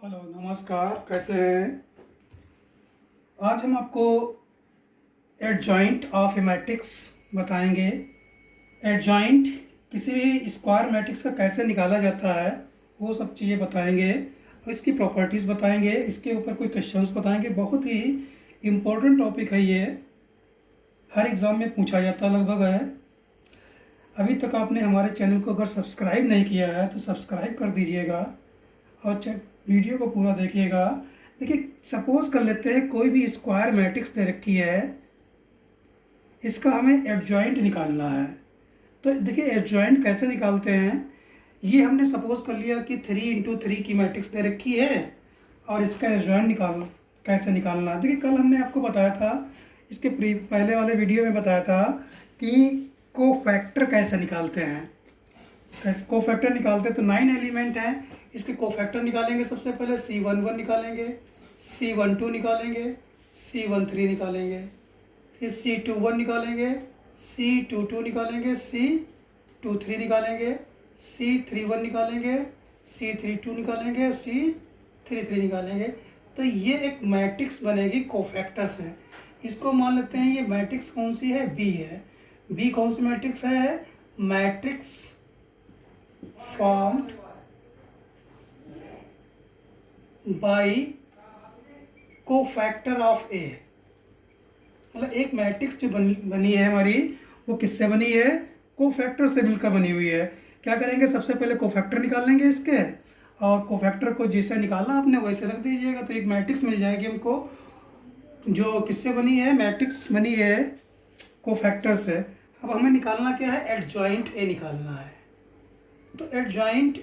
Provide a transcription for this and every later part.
Hello नमस्कार, कैसे हैं। आज हम आपको एडजॉइंट ऑफ ए मैट्रिक्स बताएंगे। एडजॉइंट किसी भी स्क्वायर मैट्रिक्स का कैसे निकाला जाता है वो सब चीज़ें बताएंगे। इसकी प्रॉपर्टीज़ बताएंगे, इसके ऊपर कोई क्वेश्चंस बताएंगे। बहुत ही इम्पोर्टेंट टॉपिक है ये, हर एग्ज़ाम में पूछा जाता लगभग है। अभी तक आपने हमारे चैनल को अगर सब्सक्राइब नहीं किया है तो सब्सक्राइब कर दीजिएगा और वीडियो को पूरा देखिएगा। देखिए, सपोज कर लेते हैं कोई भी स्क्वायर मैट्रिक्स दे रखी है, इसका हमें एडजॉइंट निकालना है। तो देखिए एडजॉइंट कैसे निकालते हैं। ये हमने सपोज कर लिया कि 3 × 3 की मैट्रिक्स दे रखी है और इसका एडजॉइंट कैसे निकालना है। देखिए कल हमने आपको बताया था, इसके पहले वाले वीडियो में बताया था कि कोफैक्टर कैसे निकालते हैं। कैसे कोफैक्टर निकालते हैं, तो 9 एलिमेंट हैं, इसके कोफैक्टर निकालेंगे। सबसे पहले C11 निकालेंगे, C12 निकालेंगे, C13 निकालेंगे, फिर C21 निकालेंगे, C22 निकालेंगे, C23 निकालेंगे, C31 निकालेंगे, C32 निकालेंगे, C33 निकालेंगे। तो ये एक मैट्रिक्स बनेगी कोफैक्टर से। इसको मान लेते हैं ये मैट्रिक्स कौन सी है, बी है। बी कौन सी मैट्रिक्स है, matrix formed by cofactor of A. मतलब एक मैट्रिक्स जो बनी है हमारी, वो किससे बनी है, कोफैक्टर से मिलकर बनी हुई है। क्या करेंगे, सबसे पहले कोफैक्टर निकाल लेंगे इसके, और कोफैक्टर को जैसे निकाला आपने वैसे रख दीजिएगा, तो एक मैट्रिक्स मिल जाएगी हमको जो किससे बनी है, मैट्रिक्स बनी है कोफैक्टर से। अब हमें निकालना क्या है, एडजॉइंट ए निकालना है। तो एडजॉइंट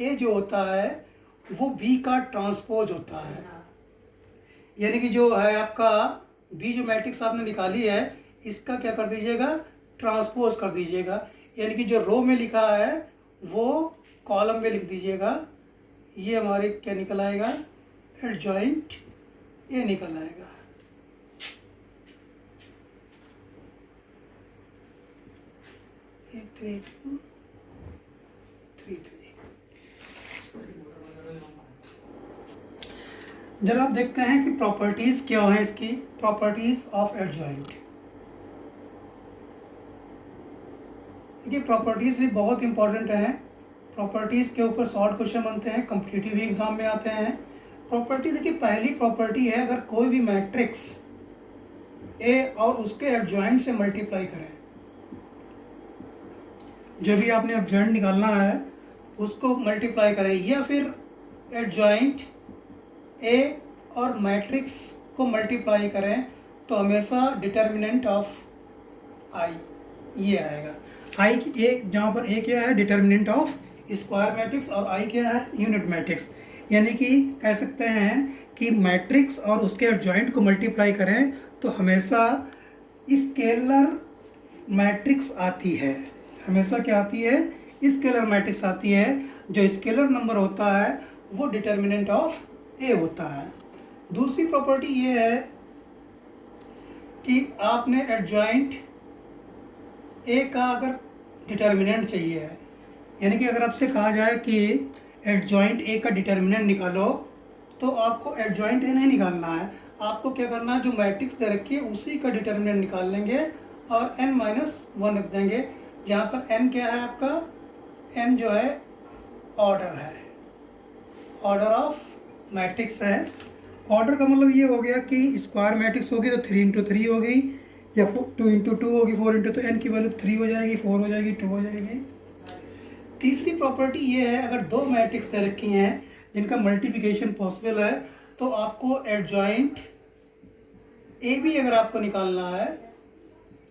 ए जो होता है वो बी का ट्रांसपोज होता है। यानी कि जो है आपका बी जो मैट्रिक्स आपने निकाली है, इसका क्या कर दीजिएगा, ट्रांसपोज कर दीजिएगा। यानी कि जो रो में लिखा है वो कॉलम में लिख दीजिएगा। ये हमारे क्या निकल आएगा, एडजॉइंट ए निकल आएगा। जरा आप देखते हैं कि प्रॉपर्टीज़ क्या है इसकी, प्रॉपर्टीज़ ऑफ एडजॉइंट। देखिए प्रॉपर्टीज़ भी बहुत इंपॉर्टेंट हैं। प्रॉपर्टीज़ के ऊपर शॉर्ट क्वेश्चन बनते हैं, कॉम्पिटिटिव एग्जाम में आते हैं। प्रॉपर्टी देखिए, पहली प्रॉपर्टी है, अगर कोई भी मैट्रिक्स ए और उसके एडजॉइंट से मल्टीप्लाई करें, जो भी आपने एडजॉइंट निकालना है उसको मल्टीप्लाई करें, या फिर एडजॉइंट ए और मैट्रिक्स को मल्टीप्लाई करें, तो हमेशा डिटर्मिनेंट ऑफ आई ये आएगा। आई की ए, जहाँ पर ए क्या है, डिटर्मिनेंट ऑफ स्क्वायर मैट्रिक्स, और आई क्या है, यूनिट मैट्रिक्स। यानी कि कह सकते हैं कि मैट्रिक्स और उसके एडजॉइंट को मल्टीप्लाई करें तो हमेशा स्केलर मैट्रिक्स आती है। हमेशा क्या आती है, स्केलर मैट्रिक्स आती है। जो स्केलर नंबर होता है वो डिटर्मिनेंट ऑफ ए होता है। दूसरी प्रॉपर्टी ये है कि आपने एडजॉइंट ए का अगर डिटर्मिनेंट चाहिए है, यानी कि अगर आपसे कहा जाए कि एडजॉइंट ए का डिटर्मिनेंट निकालो, तो आपको एडजॉइंट ए नहीं निकालना है। आपको क्या करना है, जो मैट्रिक्स दे रखी है उसी का डिटर्मिनेंट निकाल लेंगे और n-1 रख देंगे, जहाँ पर n क्या है आपका, n जो है ऑर्डर है, ऑर्डर ऑफ मैट्रिक्स है। ऑर्डर का मतलब ये हो गया कि स्क्वायर मैट्रिक्स होगी तो 3 × 3 होगी, या 2 × 2 होगी, 4 × तो n की वैल्यू 3 हो जाएगी, 4 हो जाएगी, 2 हो जाएगी। तीसरी प्रॉपर्टी ये है, अगर दो मैट्रिक्स दे रखी हैं जिनका मल्टीप्लिकेशन पॉसिबल है, तो आपको एडजॉइंट ए भी अगर आपको निकालना है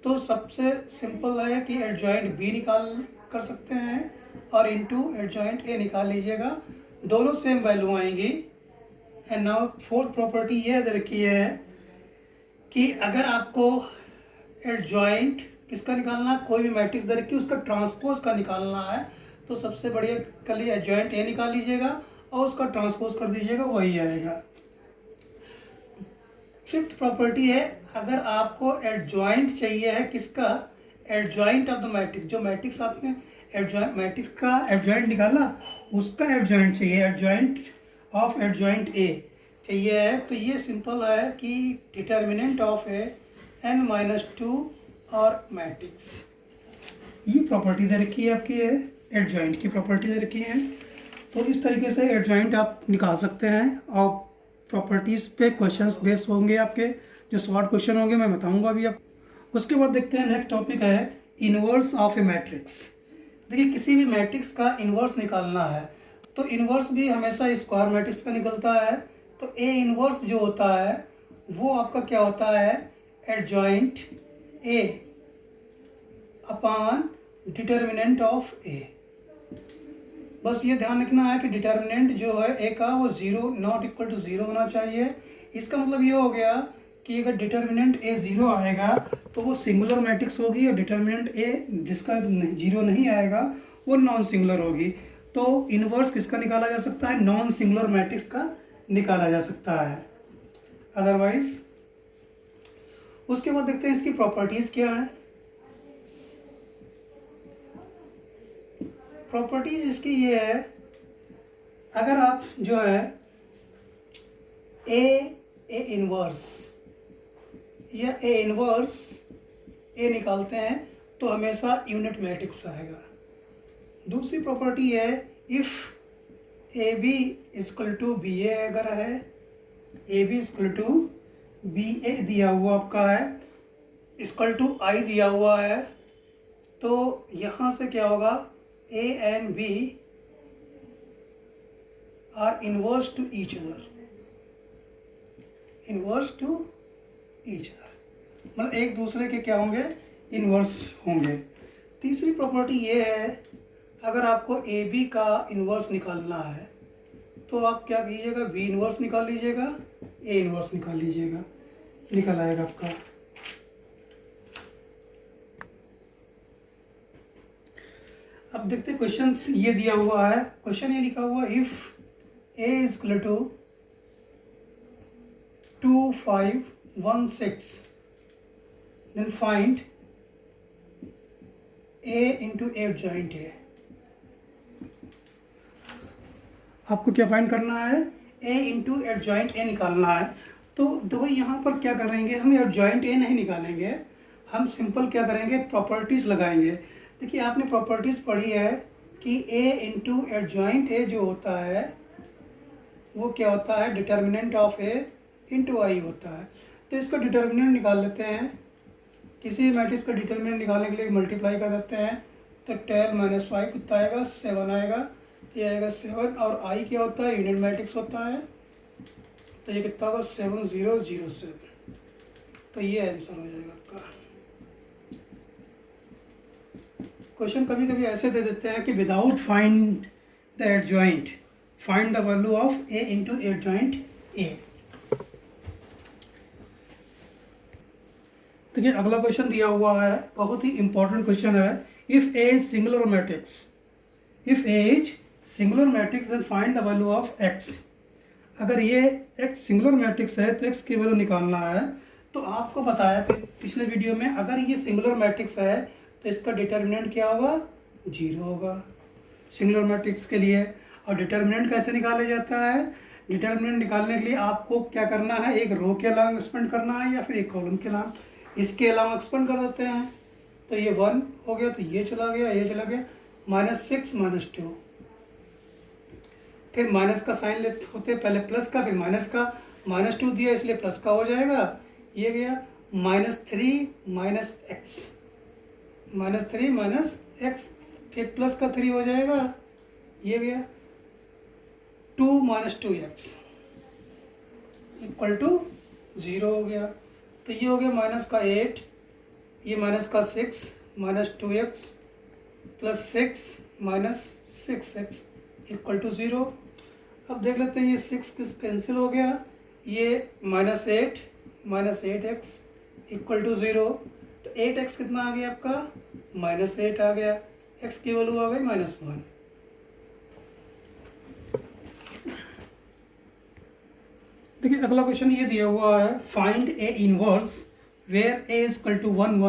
तो सबसे सिंपल है कि एडजॉइंट बी निकाल कर सकते हैं और इनटू एडजॉइंट ए निकाल लीजिएगा, दोनों सेम वैल्यू आएंगी। एंड नाउ फोर्थ प्रॉपर्टी ये दे रखी है कि अगर आपको एडजॉइंट किसका निकालना है, कोई भी मैट्रिक्स दे रखी है उसका ट्रांसपोज का निकालना है, तो सबसे बढ़िया कर लिए एडजॉइंट ए निकाल लीजिएगा और उसका ट्रांसपोज कर दीजिएगा, वही आएगा। फिफ्थ प्रॉपर्टी है, अगर आपको एडजॉइंट चाहिए है किसका, एडजॉइंट ऑफ द मैट्रिक्स, जो मैट्रिक्स आपने एडजॉइंट मैट्रिक्स का एडजॉइंट निकाला, उसका एडजॉइंट चाहिए, एडजॉइंट ऑफ एडजॉइंट ए चाहिए है। तो ये सिंपल है कि डिटर्मिनेंट ऑफ ए n-2 और मैट्रिक्स, ये प्रॉपर्टी दे रखी है आपकी है, एडजॉइंट की प्रॉपर्टी दे रखी है। तो इस तरीके से एडजॉइंट आप निकाल सकते हैं और प्रॉपर्टीज़ पे क्वेश्चंस बेस होंगे आपके, जो शॉर्ट क्वेश्चन होंगे मैं बताऊंगा अभी आप। उसके बाद देखते हैं नेक्स्ट टॉपिक है इन्वर्स ऑफ ए मैट्रिक्स। देखिए किसी भी मैट्रिक्स का इन्वर्स निकालना है तो इन्वर्स भी हमेशा स्क्वायर मैट्रिक्स का निकलता है। तो ए इन्वर्स जो होता है वो आपका क्या होता है, adjoint A upon determinant of A. बस ये ध्यान रखना है कि डिटर्मिनेंट जो है ए का वो zero not equal to zero होना चाहिए। इसका मतलब ये हो गया कि अगर डिटर्मिनेंट ए जीरो आएगा तो वो सिंगुलर मैट्रिक्स होगी, और डिटर्मिनेंट ए जिसका जीरो नहीं आएगा वो नॉन सिंगुलर होगी। तो इन्वर्स किसका निकाला जा सकता है, नॉन सिंगुलर मैट्रिक्स का निकाला जा सकता है अदरवाइज। उसके बाद देखते हैं इसकी प्रॉपर्टीज क्या है। प्रॉपर्टीज इसकी ये है, अगर आप जो है ए इन्वर्स या ए इन्वर्स ए निकालते हैं तो हमेशा यूनिट मैट्रिक्स आएगा। दूसरी प्रॉपर्टी है if A B equal to B A अगर है, A B equal to B A दिया हुआ आपका है, इक्वल टू आई दिया हुआ है, तो यहाँ से क्या होगा, A and B are inverse to each other, inverse to each other, मतलब एक दूसरे के क्या होंगे, इन्वर्स होंगे। तीसरी प्रॉपर्टी ये है, अगर आपको ए बी का इन्वर्स निकालना है तो आप क्या कीजिएगा, बी इन्वर्स निकाल लीजिएगा, ए इन्वर्स निकाल लीजिएगा, निकल आएगा आपका। अब देखते हैं क्वेश्चन ये दिया हुआ है, क्वेश्चन ये लिखा हुआ if A is equal to 2516 then find A into adjoint A. आपको क्या फाइंड करना है, ए इंटू एडजॉइंट ए निकालना है। तो देखो यहाँ पर क्या करेंगे, हम एडजॉइंट ए नहीं निकालेंगे, हम सिंपल क्या करेंगे, प्रॉपर्टीज लगाएंगे। देखिए आपने प्रॉपर्टीज़ पढ़ी है कि ए इंटू एडजॉइंट ए जो होता है वो क्या होता है, डिटर्मिनेंट ऑफ ए इंटू आई होता है। तो इसका डिटर्मिनेंट निकाल लेते हैं, किसी भी मैट्रिक्स का डिटर्मिनेंट निकालने के लिए मल्टीप्लाई कर देते हैं। तो 12 - 5 कितना आएगा, 7 आएगा, ये आएगा 7। और आई क्या होता है, यूनिट मैट्रिक्स होता है, तो ये कितना होगा 7007। तो ये आंसर हो जाएगा आपका। क्वेश्चन कभी कभी ऐसे दे देते हैं कि without find the adjoint find the value of A into adjoint A. देखिए अगला क्वेश्चन दिया हुआ है, बहुत ही इंपॉर्टेंट क्वेश्चन है। If A is singular matrix, if A is singular matrix then find the value of x. अगर ये एक्स सिंगुलर मैट्रिक्स है तो एक्स की वैल्यू निकालना है। तो आपको बताया पिछले वीडियो में, अगर ये सिंगुलर मैट्रिक्स है तो इसका डिटर्मिनेंट क्या होगा, 0 होगा सिंगुलर मैट्रिक्स के लिए। और डिटर्मिनेंट कैसे निकाला जाता है, डिटर्मिनेंट निकालने के लिए आपको क्या करना है, एक रो के अलावा एक्सपेंड करना है या फिर एक कॉलम के अलावा, इसके अलावा एक्सपेंड कर देते हैं। तो ये 1 हो गया, तो ये चला गया, ये चला गया, -6 - 2, फिर माइनस का साइन लेते होते, पहले प्लस का फिर माइनस का, -2 दिया इसलिए प्लस का हो जाएगा, ये गया -3 - x, -3 - x, फिर प्लस का 3 हो जाएगा, ये गया 2 - 2x इक्वल टू 0 हो गया। तो ये हो गया -8, ये -6 - 2x + 6 - 6x इक्वल टू 0। अब देख लेते हैं ये 6 किस कैंसिल हो गया, ये -8 - 8x इक्वल टू 0। तो 8x कितना आ गया आपका, -8 आ गया, x की वैल्यू आ गई -1। देखिए अगला क्वेश्चन ये दिया हुआ है, find A inverse where A is equal to 1 -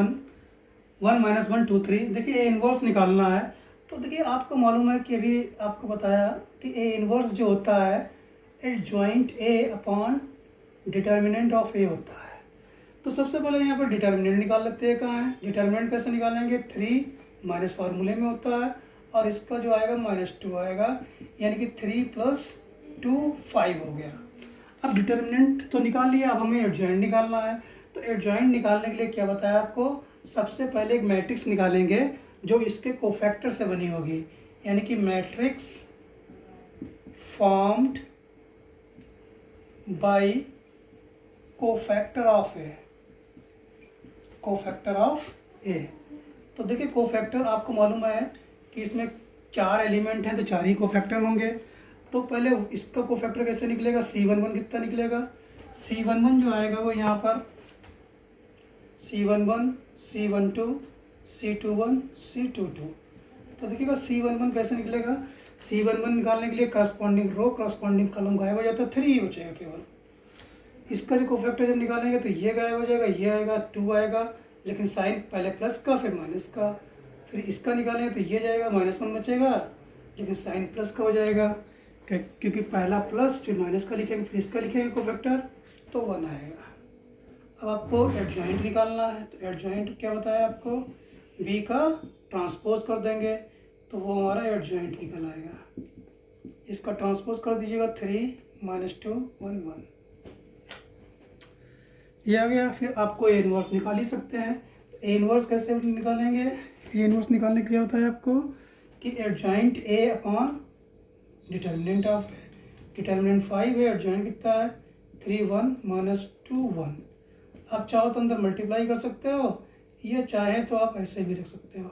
1 2 3। देखिए ए इनवर्स निकालना है तो देखिए आपको मालूम है कि अभी आपको बताया कि ए इनवर्स जो होता है adjoint A upon determinant of A होता है। तो सबसे पहले यहाँ पर डिटर्मिनेंट निकाल लेते हैं, कहाँ है डिटर्मिनेंट, कैसे निकालेंगे, 3 माइनस फार्मूले में होता है और इसका जो आएगा -2 आएगा, यानी कि 3 + 2 5 हो गया। अब डिटर्मिनेंट तो निकाल लिया, अब हमें एडजॉइंट निकालना है। तो एडजॉइंट निकालने के लिए क्या बताया आपको, सबसे पहले एक मैट्रिक्स निकालेंगे जो इसके कोफैक्टर से बनी होगी, यानी कि matrix formed by cofactor of A, cofactor of A. तो देखिए कोफैक्टर आपको मालूम है कि इसमें 4 एलिमेंट हैं तो 4 ही कोफैक्टर होंगे। तो पहले इसका कोफैक्टर कैसे निकलेगा, C11 कितना निकलेगा, C11 जो आएगा वो यहाँ पर C11, C12, C21, C22। तो देखिएगा C11 कैसे निकलेगा, C11 निकालने के लिए करस्पॉन्डिंग रो करस्पॉन्डिंग कॉलम गायब हो जाता है, 3 ही बचेगा केवल। इसका जो कोफैक्टर जब निकालेंगे तो ये गायब हो जाएगा, ये आएगा 2 आएगा, लेकिन साइन पहले प्लस का फिर माइनस का। फिर इसका निकालेंगे तो ये जाएगा -1 बचेगा, लेकिन साइन प्लस का हो जाएगा, क्योंकि पहला प्लस फिर माइनस का लिखेंगे फिर इसका लिखेंगे कोफैक्टर, तो 1 आएगा। अब आपको एडजॉइंट निकालना है, तो एडजॉइंट क्या बताया आपको, बी का ट्रांसपोज कर देंगे तो वो हमारा एडजॉइंट निकल आएगा। इसका ट्रांसपोज कर दीजिएगा, 3 - 2 1 1, ये आ गया। फिर आपको ए इनवर्स निकाल ही सकते हैं। तो ए इनवर्स कैसे निकालेंगे, ए इनवर्स निकालने के लिए होता है आपको कि adjoint A upon determinant of A, determinant 5 है, एडजॉइंट कितना है 3 1 - 2 1। आप चाहो तो अंदर मल्टीप्लाई कर सकते हो, या चाहे तो आप ऐसे भी रख सकते हो।